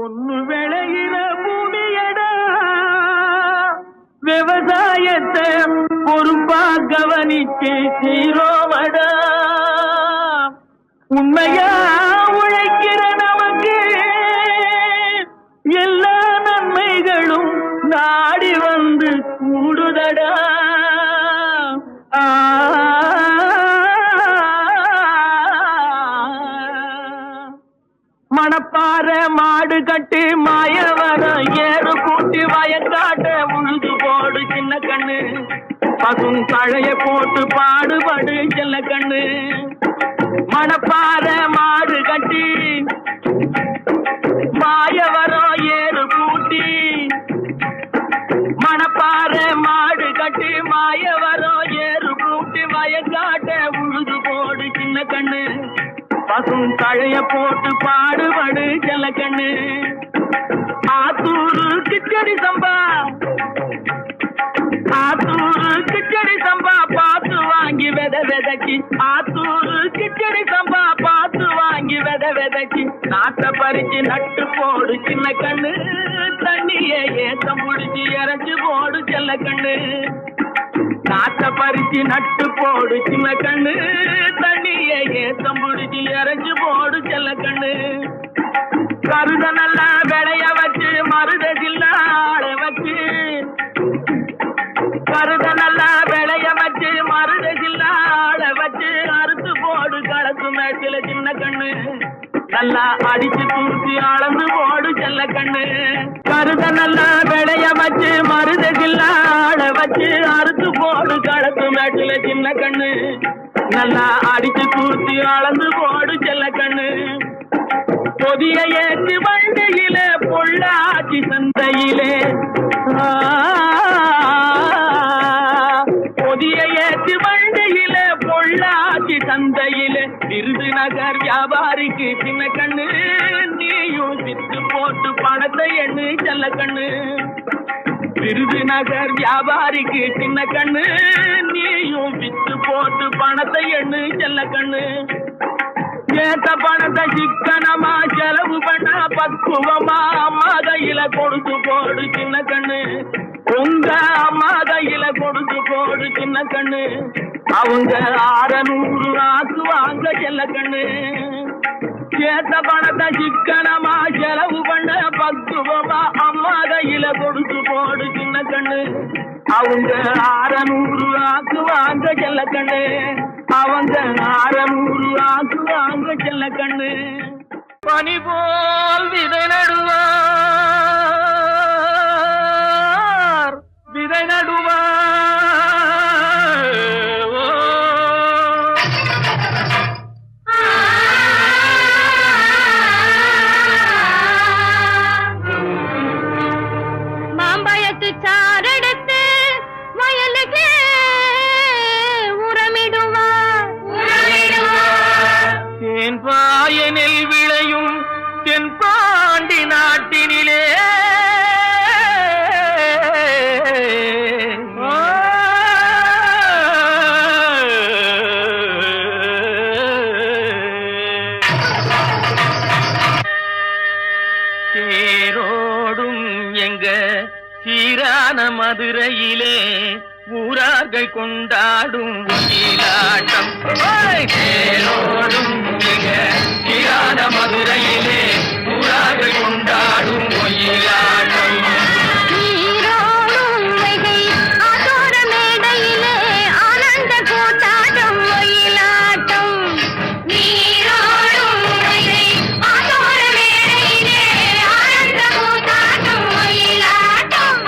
பொண்ணு விளையிற பூமியடா, விவசாயத்தை பொறுப்பா கவனிச்சு சீரோமடா. உண்மையா உழைக்கிற நமக்கு எல்லா நன்மைகளும் நாடி வந்து கூடுதடா. மணப்பாற மாடு கட்டி மாயவர ஏறு கூட்டி வயக்காட்ட உழுது போடு சின்ன கண்ணு. பசும் தழைய போட்டு பாடுபடு செல்ல கண்ணு. மணப்பாற மாடு கட்டி மாயவரம் ஏறு கூட்டி, மணப்பாற மாடு கட்டி மாயவரம் ஏறு கூட்டி வயக்காட்ட உழுது போடு சின்ன கண்ணு. பசும் தழைய போட்டு பாடுபடு செல்ல கண்ணு. ஆத்தூரு கிச்சடி சம்பா, ஆத்தூரு கிச்சடி சம்பா பார்த்து வாங்கி விதைச்சி, ஆத்தூரு கிச்சடி சம்பா பார்த்து வாங்கி விதைச்சி, நாட்டை பறிச்சு நட்டு போடு சின்ன கண்ணு. தண்ணியை ஏத்தம் பிடிச்சி இறச்சி போடு செல்ல கண்ணு. நாட்டை பறிச்சு நட்டு போடு சின்ன கண்ணு. தண்ணியை ஏத்தம் பிடிச்சி இறச்சி போடு செல்ல கண்ணு. கருத நல்லா விளைய வச்சு மருததில்ல ஆள வச்சு, கருத நல்லா விளைய வச்சு மருததில்ல ஆள வச்சு, அறுத்து போடு களத்து மேட்டில சின்ன கண்ணு. நல்லா அடிச்சு தூக்கி அளந்து போடு செல்ல கண்ணு. கருத நல்லா விளைய வச்சு மருததில்ல ஆள வச்சு, அறுத்து போடு களத்து மேட்டில சின்ன கண்ணு. நல்லா அடிச்சு தூக்கி அளந்து போடு செல்ல கண்ணு. பொதிய ஏற்று வண்டியில பொள்ளாச்சி சந்தையிலே, பொதிய ஏற்று வண்டியில பொள்ளாச்சி சந்தையிலே, விருதுநகர் வியாபாரிக்கு சின்ன கண்ணு. நீயும் வித்து போட்டு பணத்தை எண்ணு செல்ல கண்ணு. விருதுநகர் வியாபாரிக்கு சின்ன கண்ணு. நீயும் வித்து போட்டு பணத்தை எண்ணு செல்ல கண்ணு. ஏத்த பணத்தை சிக்கனமா செலவு பண்ண பக்குவமா அம்மா கையில கொடுத்து போடு சின்ன கண்ணு. உங்க அம்மா கையில கொடுத்து போடு சின்ன கண்ணு. அவங்க 600 ஆக்கு வாங்க செல்ல கண்ணு. ஏத்த பணத்தை சிக்கனமா செலவு பண்ண பக்குவமா அம்மா கையில கொடுத்து போடு சின்ன கண்ணு. அவங்க 600 ஆக்கு வாங்க செல்ல கண்ணு. அவங்க 600 ஆக்கு வாங்க செல்ல கண்ணு. பனி போல் விதை நடுவார், விதை நடுவார். மாம்பழத்து சாரெடுத்து வயலுக்கு தேன்பாயனில் விளையும் தென்பாண்டி நாட்டினிலே, தேரோடும் எங்க சீரான மதுரையிலே ஊரார்கள் கொண்டாடும் ஒயிலாட்டம். தேரோடும் எங்க சீரான மதுரையிலே ஊரார்கள் கொண்டாடும் ஒயிலாட்டம். நீரோடும் வைகை ஆத்தோர மேடையிலே ஆனந்த கூத்தாட்டம் ஒயிலாட்டம். நீரோடும் வைகை ஆத்தோர மேடையிலே ஆனந்த கூத்தாட்டம் ஒயிலாட்டம்.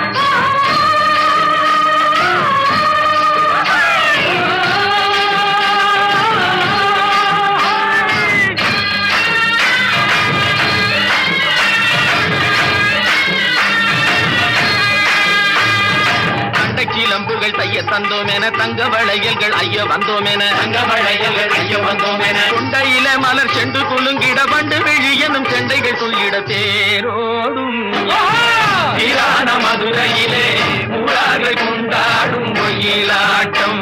கிளம்புகள் தைய தந்தோம் என தங்க வளையல்கள் ஐய வந்தோம் என, தங்க வளையல்கள் ஐய வந்தோம் என, கொண்டையில மலர் செண்டு குலுங்கிட பண்டு விழி எனும் செண்டைகள் சொல்லிட தேரோடும் சீரான மதுரையிலே ஊரார்கள் கொண்டாடும் ஒயிலாட்டம்.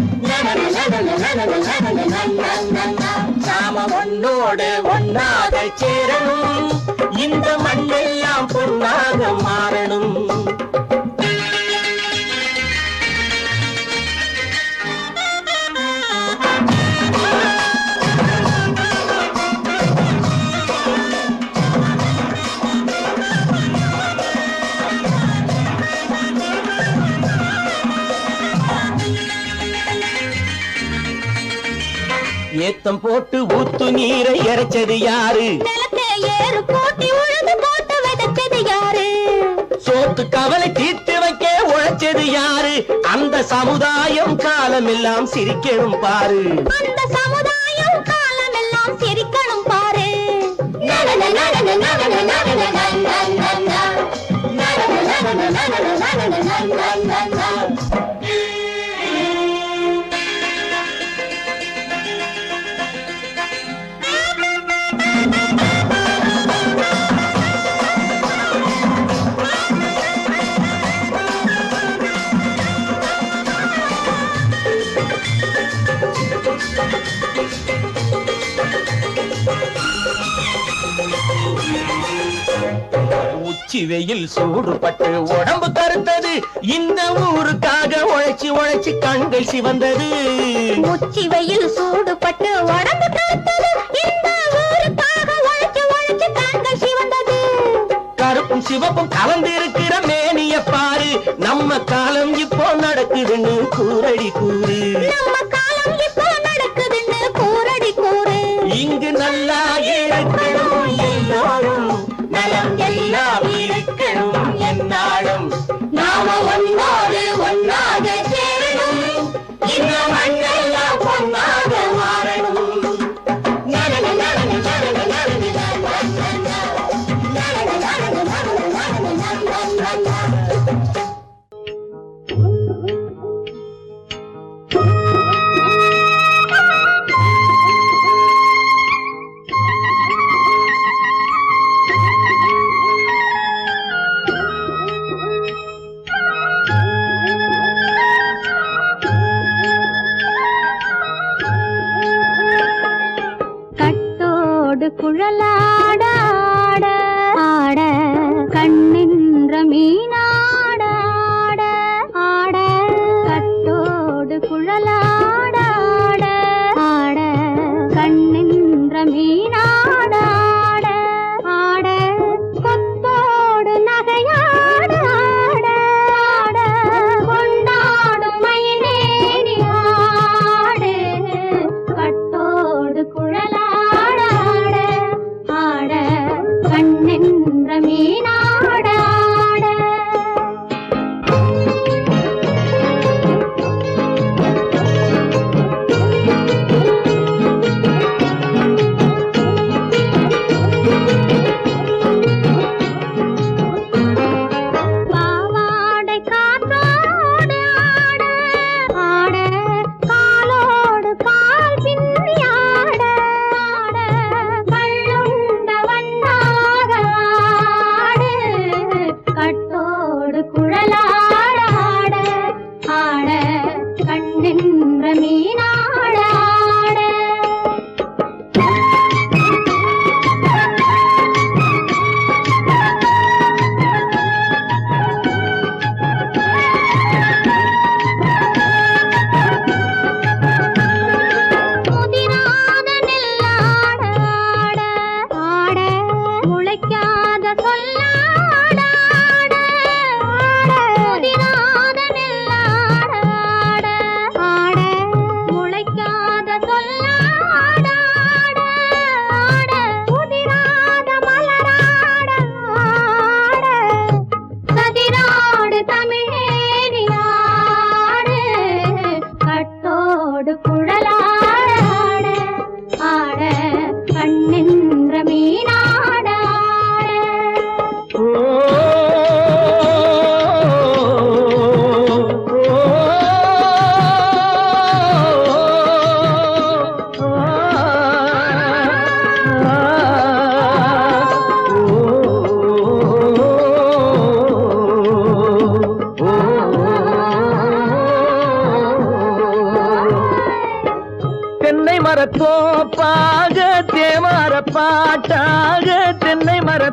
ஒன்னாக சேரணும், இந்த மண்ணெல்லாம் பொன்னாக மாறணும். ஏத்தம் போட்டு ஊத்து நீரை இறைச்சது யாரு? நிலத்தை ஏறு போட்டி உழுது போட்டு விதைச்சது யாரு? சோத்து கவலை தீர்த்து வைக்க உழைச்சது யாரு? அந்த சமுதாயம் காலமெல்லாம் சிரிக்கணும் பாரு. அந்த சமுதாயம் காலமெல்லாம் சிரிக்கணும் பாரு. நடன நடன நடன நடன நடன உச்சி வெயில் சூடுபட்டு உடம்பு கருத்தது, இந்த ஊருக்காக உழைச்சு உழைச்சு கண்கள் சிவந்தது. உச்சி வெயில் சூடுபட்டு உடம்பு கருத்தது, இந்த ஊருக்காக உழைச்சு உழைச்சு கண்கள் சிவந்தது. கருப்பும் சிவப்பும் கலந்து இருக்கிற மேனிய பாரு, நம்ம காலம் இப்போ நடக்குதுன்னு கூரடி கூறு. நம்ம காலம் இப்போ நடக்குதுன்னு கூரடி கூறு. இங்கு நல்லா இருக்கணும் எல்லாரும், நலம் எல்லாம் இருக்கணும் என்னாலும். நாம ஒன்னோடு ஒன்னாக சேரணும், இந்த மண்ணெல்லாம் பொன்னாக மாறணும். நடன நடன நடன நடன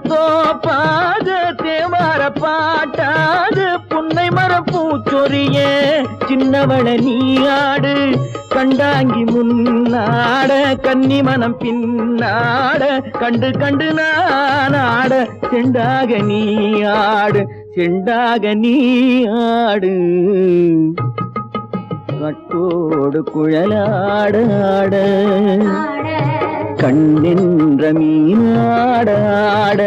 தோப்பாக தேவார பாட்டாக புன்னை மரம் பூச்சொரிய சின்னவள நீயாடு கண்டாங்கி முன்னாட கன்னி மனம் பின்னாட கண்டு கண்டு நானாட செண்டாக நீயாடு செண்டாக நீயாடு கட்டோடு குழலாடாட கண்ணென்ற மீனாடாட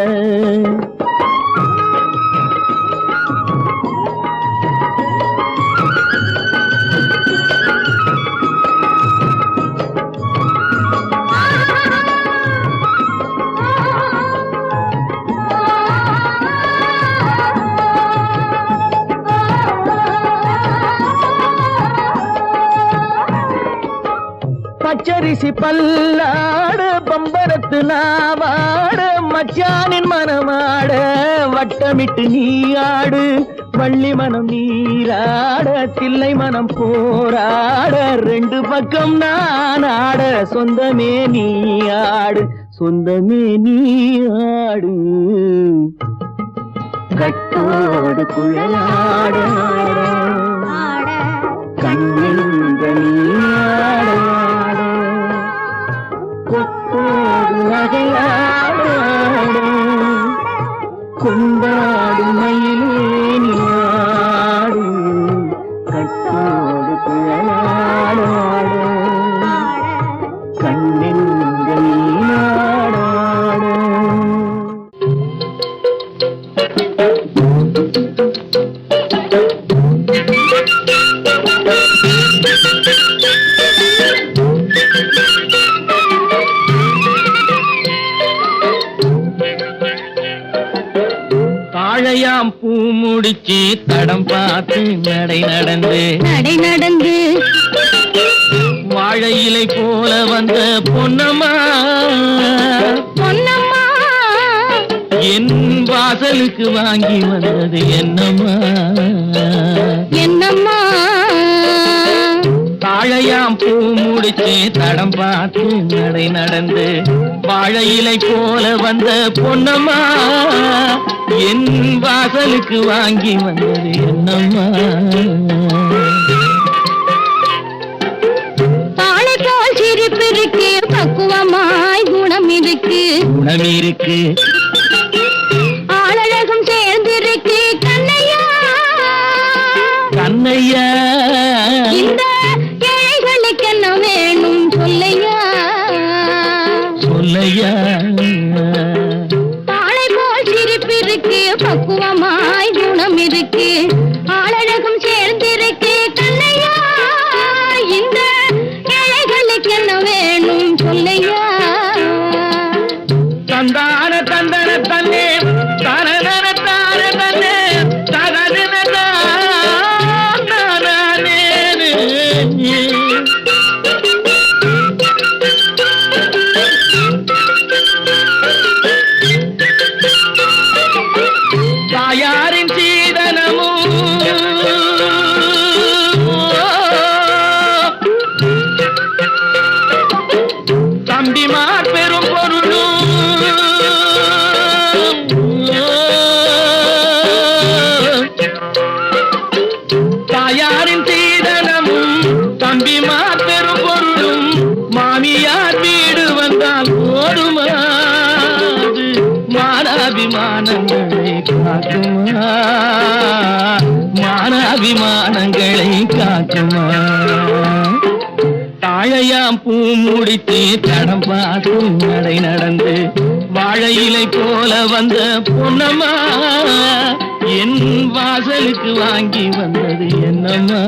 பச்சரிசி பல்லாட பம்பரத்து நாவாட மச்சானின் மனமாட வட்டமிட்டு நீயாடு வள்ளி மனம் நீராட தில்லை மனம் போராட ரெண்டு பக்கம் நானாட சொந்தமே நீயாடு சொந்தமே நீயாடு கட்டோடு குழலாட கண்ணென்ற நீயாட கொத்தோடு நகையாட கொண்டாடு மயிலேனியாடு கட்டோடு குழலாட கண்ணென்ற நீயாட தாழையாம் பூ முடிச்சு தடம் பார்த்து நடை நடந்து வாழை இலை போல வந்த பொன்னம்மா என் வாசலுக்கு வாங்கி வந்தது என்னம்மா தாழையாம் பூ முடிச்சு தடம் பார்த்து நடை நடந்து வாழை இலை போல வந்த பொன்னம்மா என் வாசலுக்கு வாங்கி வந்தது என்னம்மா தாளை போல் சிரிப்பு இருக்கு பக்குவமாய் குணம் இருக்கு ஆளழகும் சேர்ந்திருக்கு கண்ணையா இந்த ஏழைகளுக்கு என்ன வேணும் சொல்லையா தாளை போல் சிரிப்பு இருக்கு பக்குவமாய் குணம் இருக்கு ஆளழகும் சேர்ந்திருக்கு கண்ணையா இந்த ஏழைகளுக்கு என்ன வேணும் சொல்லையா தந்தான தந்தன தன்னே தனதன தான தன்னே தகதன தானே தாயாரின் சீதனமும் தம்பிமார் பெரும் பொருளும் தாயாரின் சீதனமும் தம்பிமார் பெரும் பொருளும் மாமியார் வீடு வந்தால் போதுமாது மானாபிமானங்களை காக்குமா மானாபிமானங்களை காக்குமா தாழையாம் பூ முடித்து தடம் பார்த்து நடை நடந்து வாழை இலை போல வந்த பொன்னம்மா என் வாசலுக்கு வாங்கி வந்தது என்னம்மா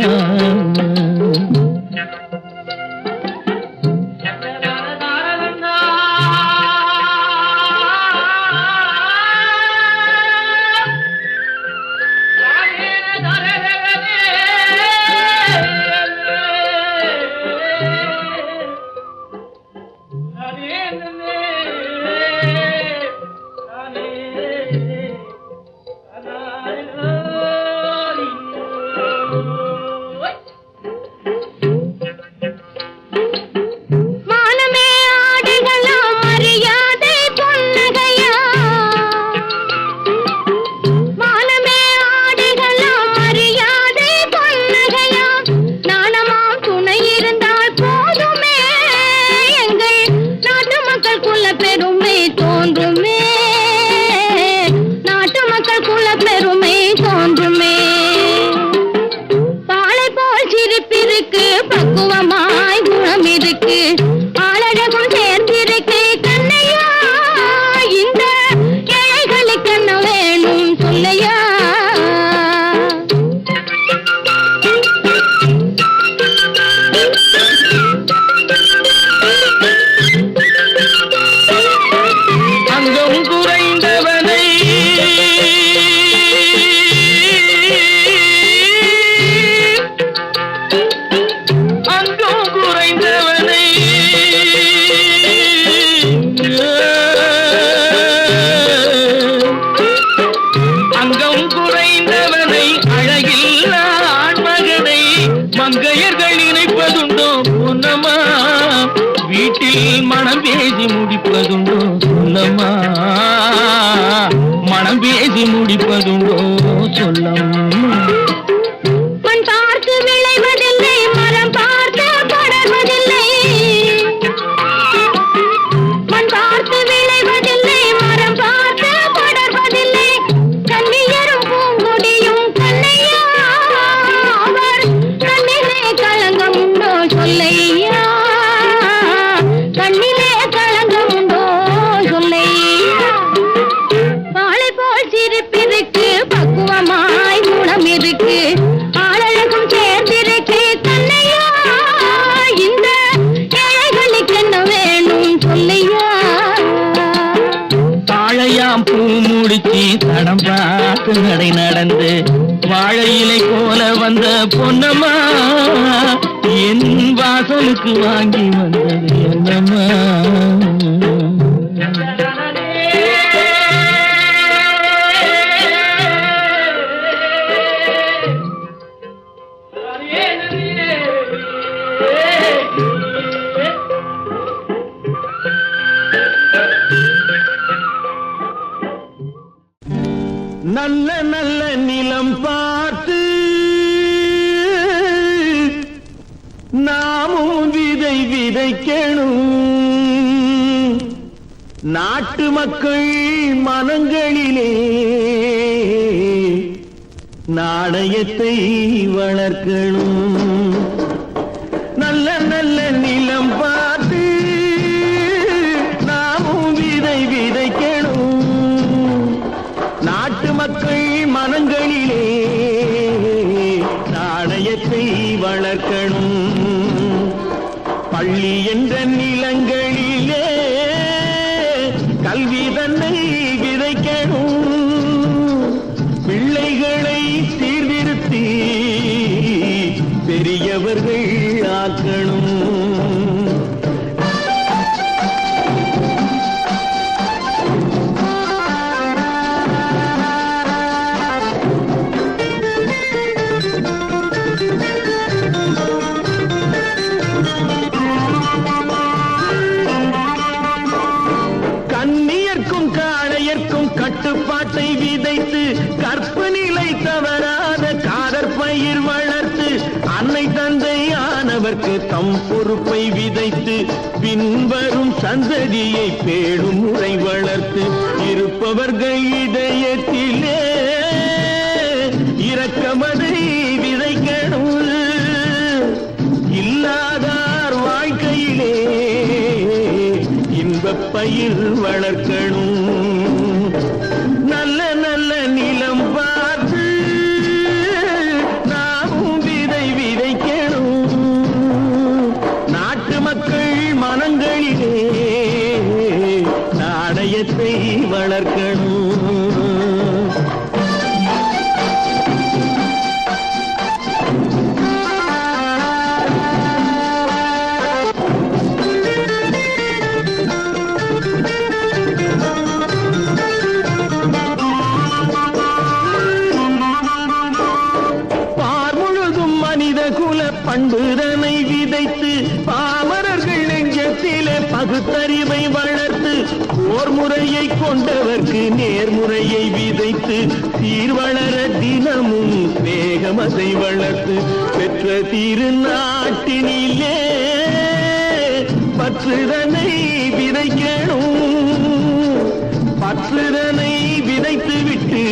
சொல்லும். மண் பார்த்து விளைவதில்லை, மரம் பார்த்து படர்வதில்லை. மண் பார்த்து விளைவதில்லை, மரம் பார்த்து படர்வதில்லை. கண்ணியரும் பூங்குடியும் கண்ணையா, அவர் கண்ணிலே களங்கம் உண்டோ சொல்லையா, கண்ணிலே களங்கம் உண்டோ சொல்லையா. வாழை போல் சிரிப்பிருக்கு, பக்குவமாய் குணம் இருக்கு, ஆளழகும் சேர்ந்திருக்கு கண்ணையா. இந்த ஏழைகளுக்கு என்ன வேணும் சொல்லையா. தாழையாம் பூ முடிச்சு தடம் பார்த்து நடை நடந்து வாழை இலை போல வந்த பொன்னம்மா என் வாசலுக்கு வாங்கி வந்தது என்னம்மா. நல்ல நல்ல நிலம் பார்த்து நாமும் விதை விதைக்கணும். நாட்டு மக்கள் மனங்களிலே நாணயத்தை வளர்க்கணும். நல்ல நல்ல நிலம் பார்த்து நாமும் விதை விதைக்கணும். நாட்டு மக்கள் மனங்களிலே நாணயத்தை வளர்க்கணும். பள்ளி என்ற நிலங்களிலே கல்வி தன்னை விதைக்கணும். பிள்ளைகளை சீர்திருத்தி பெரியவர்கள் ஆக்கணும். கண்ணியர்க்கும் காளையர்க்கும் கட்டுப்பாட்டை விதைத்து கற்பு நிலை தவறாத காதற் பயிர் வளர்த்து அன்னை தந்தை ஆனவர்க்கு தம் பொறுப்பை விதைத்து பின்வரும் சந்ததியை பேணும் முறை வளர்த்து இருப்பவர்கள் இதயத்திலே இரக்கமதை விதைக்கணும். இல்லாதார் வாழ்க்கையிலே இன்பப் பயிர் வளர்க்கணும். நல்ல நல்ல நிலம் பார்த்து நாமும் விதை விதைக்கணும். நாட்டு மக்கள் மனங்களிலே நாணயத்தை வளர்க்கணும். பண்புதனை விதைத்து பாமரர்கள் நெஞ்சத்திலே பகுத்தறிவை வளர்த்து ஓர் முறையை கொண்டவர்க்கு நேர்முறையை விதைத்து சீர்வளர தினமும் வேகமதை வளர்த்து பெற்ற திருநாட்டினிலே பற்றுதனை விதைக்கணும். பற்றுதனை விதைத்து விட்டு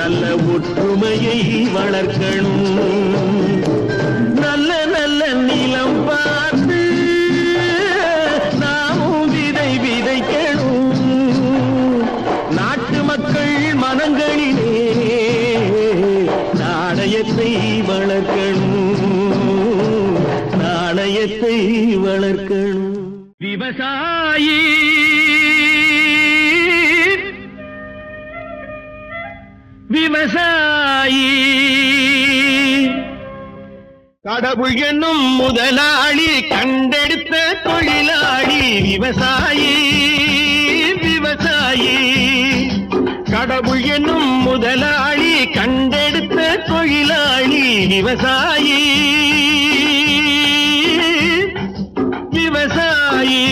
நல்ல ஒற்றுமையை வளர்க்கணும். நல்ல நல்ல நிலம் பார்த்து நாமும் விதை விதைக்கணும். நாட்டு மக்கள் மனங்களிலே நாணயத்தை வளர்க்கணும். நாணயத்தை வளர்க்கணும். விவசாயி விவசாயி கடவுள் என்னும் முதலாளி கண்டெடுத்த தொழிலாளி விவசாயி விவசாயி. கடவுள் என்னும் முதலாளி கண்டெடுத்த தொழிலாளி விவசாயி விவசாயி.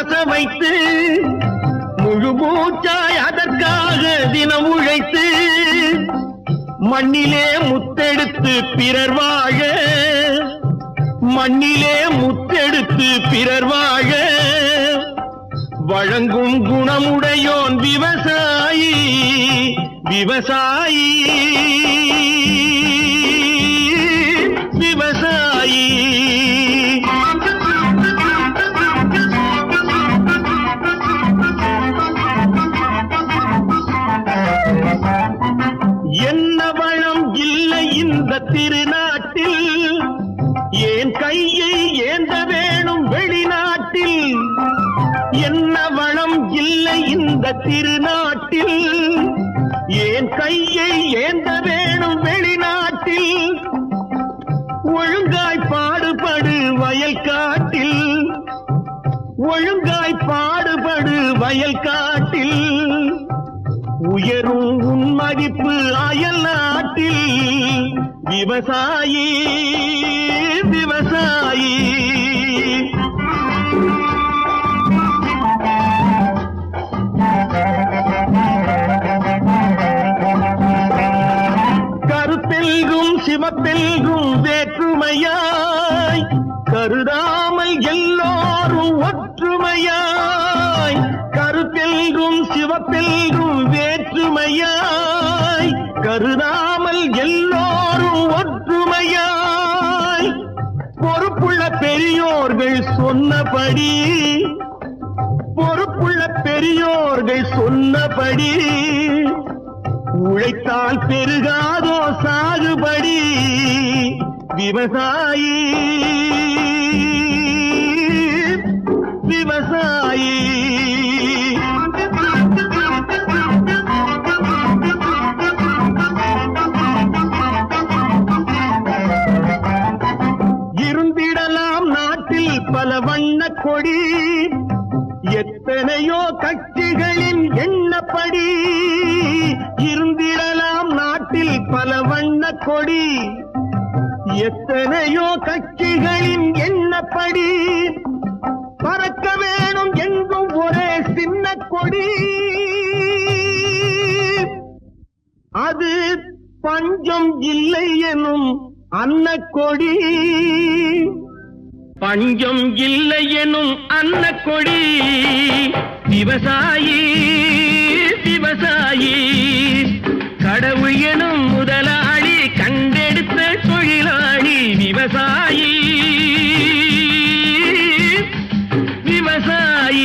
ஆசை வைத்து முழு மூச்சாய் அதற்காக தினம் உழைத்து மண்ணிலே முத்தெடுத்து பிறர் வாழ மண்ணிலே முத்தெடுத்து பிறர் வாழ வழங்கும் குணமுடையோன் விவசாயி விவசாயி விவசாயி என்ன வளம் இல்லை இந்த திருநாட்டில் ஏன் கையை ஏந்த வேணும் வெளிநாட்டில் என்ன வளம் இல்லை இந்த திருநாட்டில் ஏன் கையை ஏந்த வேணும் வெளிநாட்டில் ஒழுங்காய் பாடுபடு வயல் காட்டில் ஒழுங்காய் பாடுபடு வயல் காட்டில் உயரும் உன் மதிப்பு அயல் நாட்டில் விவசாயி விவசாயி கருத்தெல்கும் சிவத்தெல்கும் வேற்றுமையாய் கருதாமல் எல்லோரும் ஒற்றுமையாய் கருத்தெல்கும் சிவத்தெல்கும் வேற்றுமையாய் கருதாமல் எல்லோரும் ஒற்றுமையாய் பொறுப்புள்ள பெரியோர்கள் சொன்னபடி பொறுப்புள்ள பெரியோர்கள் சொன்னபடி உழைத்தால் பெருகாதோ சாகுபடி விவசாயி விவசாயி இருந்திடலாம் நாட்டில் பல வண்ண கொடி எத்தனையோ கட்சிகளின் எண்ணப்படி இருந்திடலாம் நாட்டில் பல வண்ண கொடி எத்தனையோ கட்சிகளின் எண்ணப்படி பறக்க வேணும் எங்கும் ஒரே சின்ன கொடி அது பஞ்சம் இல்லை எனும் அன்னக்கொடி பஞ்சம் இல்லை எனும் அன்னக்கொடி விவசாயி விவசாயி கடவுள் எனும் முதலாளி கண்டெடுத்த தொழிலாளி விவசாயி விவசாயி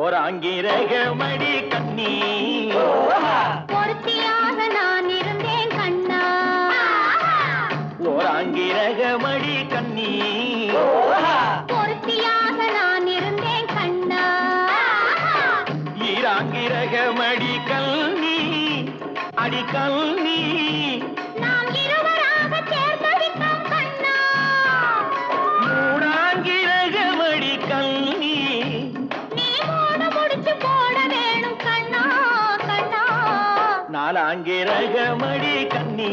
ஓராங்கிரகமடி கண்ணி பொருத்தியாக நான் இருந்தேன் கண்ணா ஓராங்கிரகமடி கண்ணி பொருத்தியாக நான் இருந்தேன் கண்ணா ஈராங்கிரகமடி கல்னி அடி கல்னி நாம் இருவராக சேர்ந்தடித்தோம் கண்ணா மூடாங்கிரகமடி கல்னி நீ மூட முடிச்சு போட வேணும் கண்ணா கண்ணா நாலாங்கிரகமடி கண்ணி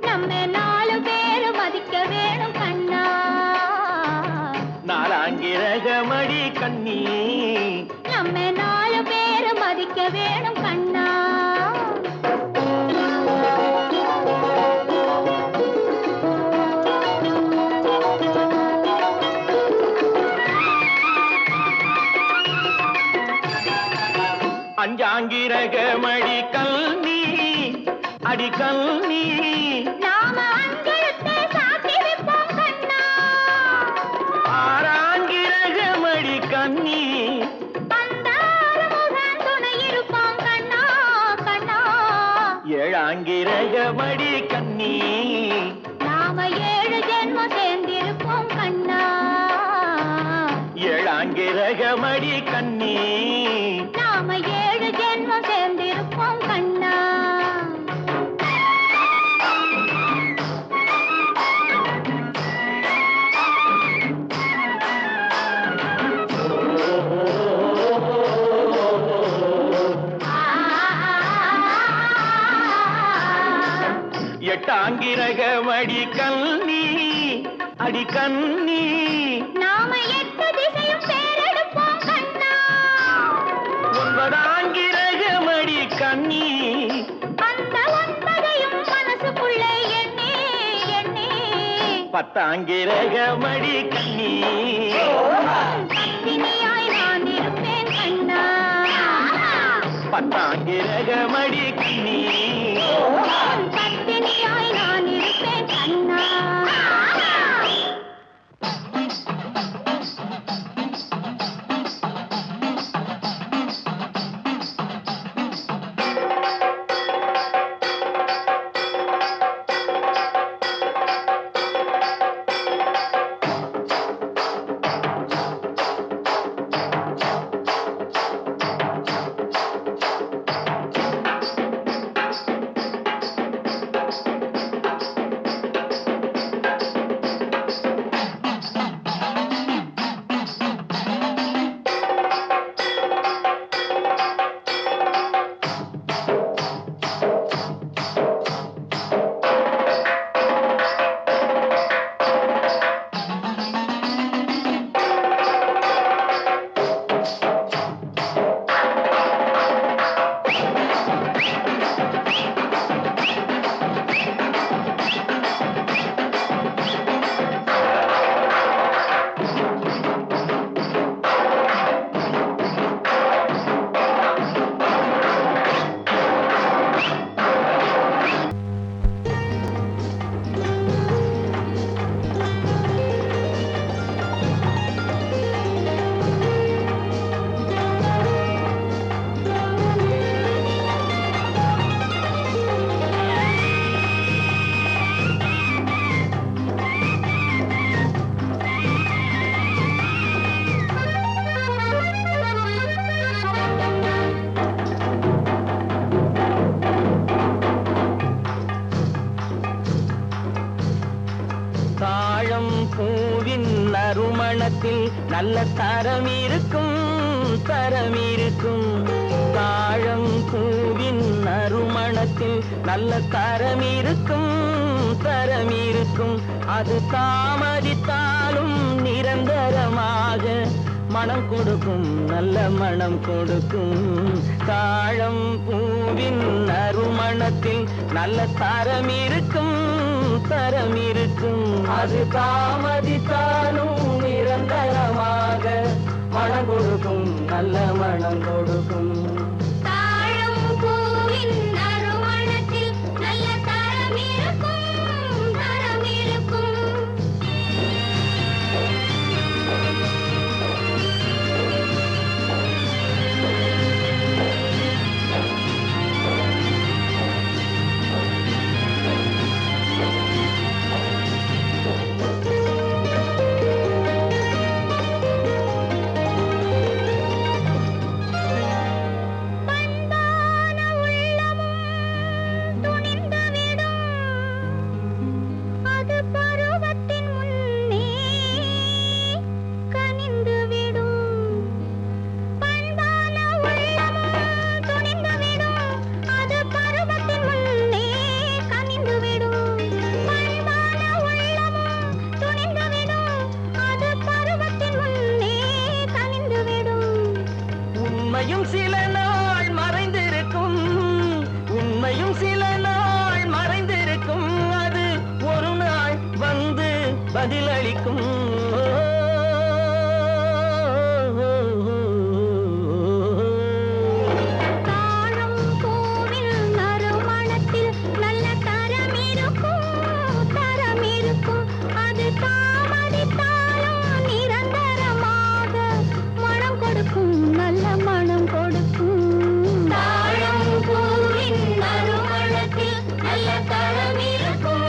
நம்ம 4 பேரு மதிக்க வேணும் கண்ணா நாலாங்கிரகமடி கண்ணி நம்ம 4 பேரு மதிக்க வேணும் கண்ணா அஞ்சாங்கிரகமடி கல்னி அடி கல்னி நாம அஞ்செழுத்தை சாத்தி வைப்போம் கண்ணா ஆறாங்கிரகமடி கண்ணி பந்தாறு முகன் துணை இருப்போம் கண்ணா கண்ணா ஏழாங்கிரகமடி கண்ணி நாம 7 ஜென்மம் சேர்ந்திருப்போம் கண்ணா எட்டாங்கிரகமடி கண்ணி நாம 7 ஜென்மம் சேர்ந்திருப்போம் கண்ணா. எட்டாங்கிரகமடி கண்ணி அடி கண்ணி நாம 8 திசையும் பேரெடுப்போம் கண்ணா. 9 ஆங்கிரகமடி கண்ணி அந்த 9ஐயும் மனசுக்குள்ளே எண்ணி எண்ணி 10 ஆங்கிரகமடி கண்ணி பத்தினியாய் நான் இருப்பேன் கண்ணா. 10 ஆங்கிரகமடி கண்ணி பத்தினியாய் நான் இருப்பேன் கண்ணா. பூவின் நறுமணத்தில் நல்ல தரம் இருக்கும் தரம் இருக்கும். தாழம் பூவின் நறுமணத்தில் நல்ல தரம் இருக்கும் தரம் இருக்கும். அது தாமதித்தாலும் நிரந்தரமாக மனம் கொடுக்கும் நல்ல மனம் கொடுக்கும். தாழம் பூவின் நறுமணத்தில் நல்ல தரம் இருக்கும் தரம் இருக்கும். அது தாமதித்தாலும் நிரந்தரமாக மனம் கொடுக்கும் நல்ல மனம் கொடுக்கும். தாழம் பூவின் நறுமணத்தில் நல்ல தரம் இருக்கும் தரம் இருக்கும். உண்மையும் சில நாள் மறைந்திருக்கும் உண்மையும் சில நாள் மறைந்திருக்கும். அது ஒரு நாள் வந்து பதிலளிக்கும். தாழம் பூவின் நறுமணத்தில் நல்ல தரம் இருக்கும் தரம் இருக்கும். அது தாமதித்தாலும் நிரந்தரமாக மனம் கொடுக்கும் நல்ல மனம் கொடுக்கும். தாழம் பூவின் நறுமணத்தில் நல்ல தரம் இருக்கும்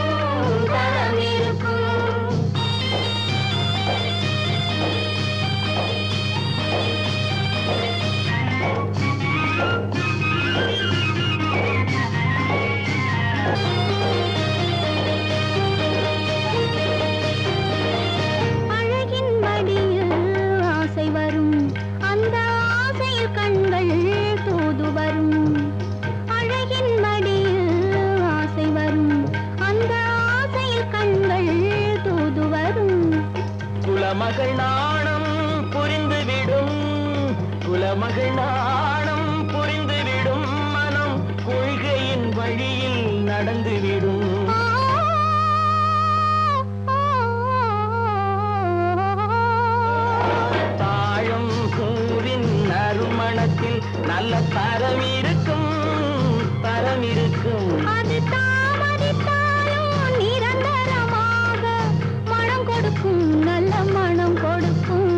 தரம் இருக்கும். அந்த ஆசையில் கண்கள் தூது வரும் அழகின் மடியில் ஆசை வரும் அந்த ஆசையில் கண்கள் தூது வரும் குலமகள் நாணம் புரிந்துவிடும் குலமகள் நாணம் புரிந்துவிடும் மனம் கொள்கையின் வழியில் நடந்துவிடும் தாழம் பூவின் நறுமணத்தில் நல்ல தரம் இருக்கும் தரம் இருக்கும் அது தாமதித்தாலும் நிரந்தரமாக மனம் கொடுக்கும் நல்ல மனம் கொடுக்கும்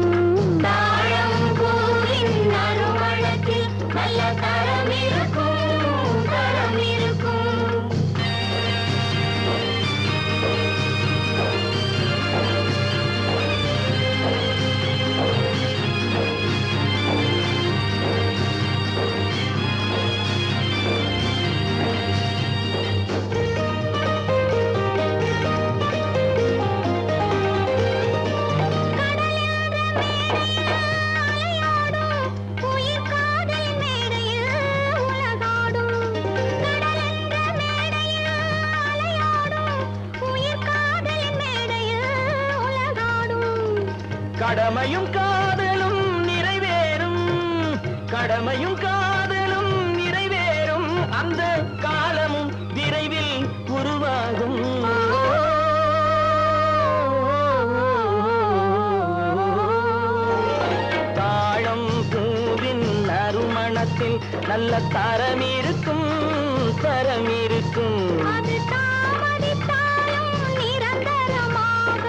தாழம் பூவின் நறுமணத்தில் நல்ல தரம் இருக்கும் தரம் இருக்கும் கடமையும் காதலும் நிறைவேறும் கடமையும் காதலும் நிறைவேறும் அந்த காலமும் விரைவில் உருவாகும் தாழம் பூவின் நறுமணத்தில் நல்ல தரம் இருக்கும் தரம் இருக்கும் அது தாமதித்தாலும் நிரந்தரமாக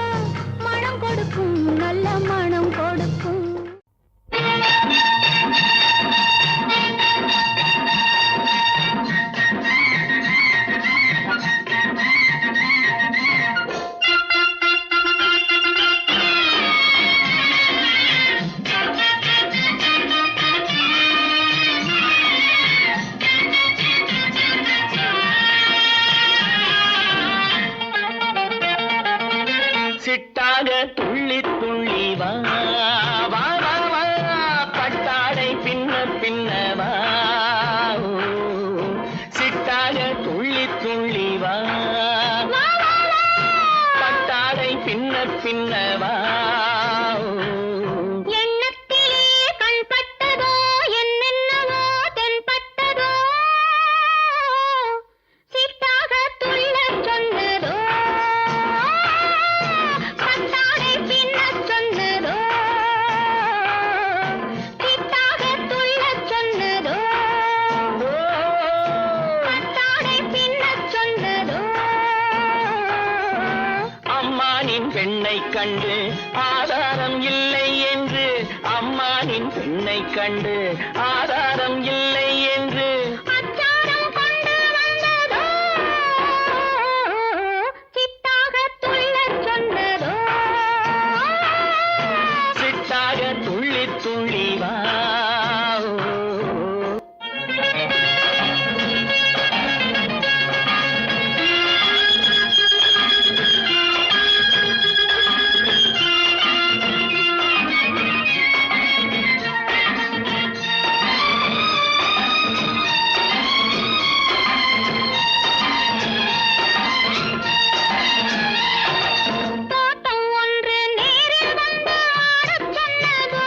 மனம் கொடுக்கும் நல்ல மனம் கொடுக்கும் சிட்டாக துள்ளி துள்ளி வா வா வா வா பட்டாடை பின்ன பின்ன வா ஓ, சிட்டாக துள்ளி துள்ளி வா பட்டாடை பின்ன பின்ன வா ஓ. எண்ணத்திலே கண்பட்டதோ என்னென்னவோ தென்பட்டதோ சிட்டாக துள்ளச் சொன்னதோ பட்டாடை பின்னச் சொன்னதோ சிட்டாக துள்ளச் சொன்னதோ பட்டாடை பின்னச் சொன்னதோ அம்மானின் பெண்ணை கண்டு ஆதாரம் இல்லை என்று அம்மானின் பெண்ணை கண்டு ஆதாரம் இல்லை என்று அச்சாரம் கொண்டு வந்ததோ சிட்டாக துள்ளச் சொன்னதோ சிட்டாக துள்ளி துள்ளி வா ஓ. தோட்டம் ஒன்று நேரில் வந்து ஆடச் சொன்னதோ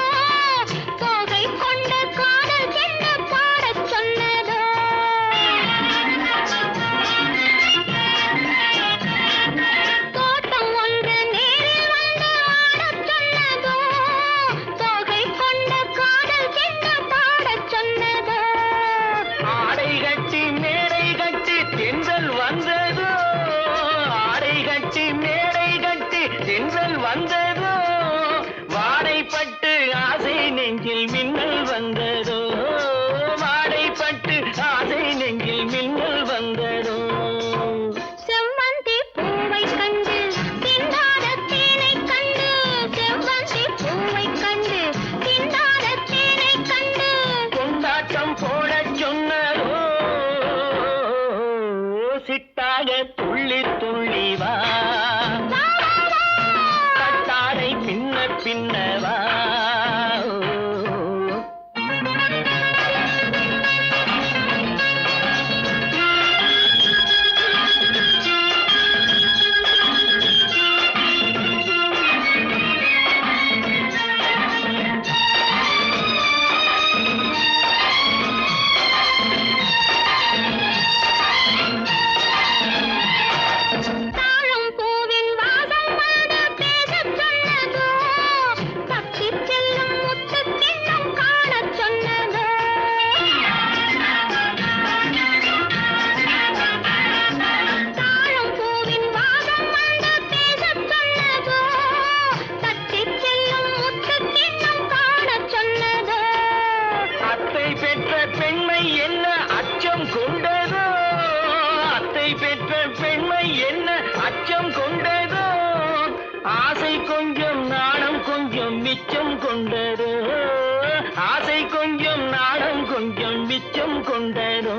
ஆசை கொஞ்சம் நாணம் கொஞ்சம் மிச்சம் கொண்டனோ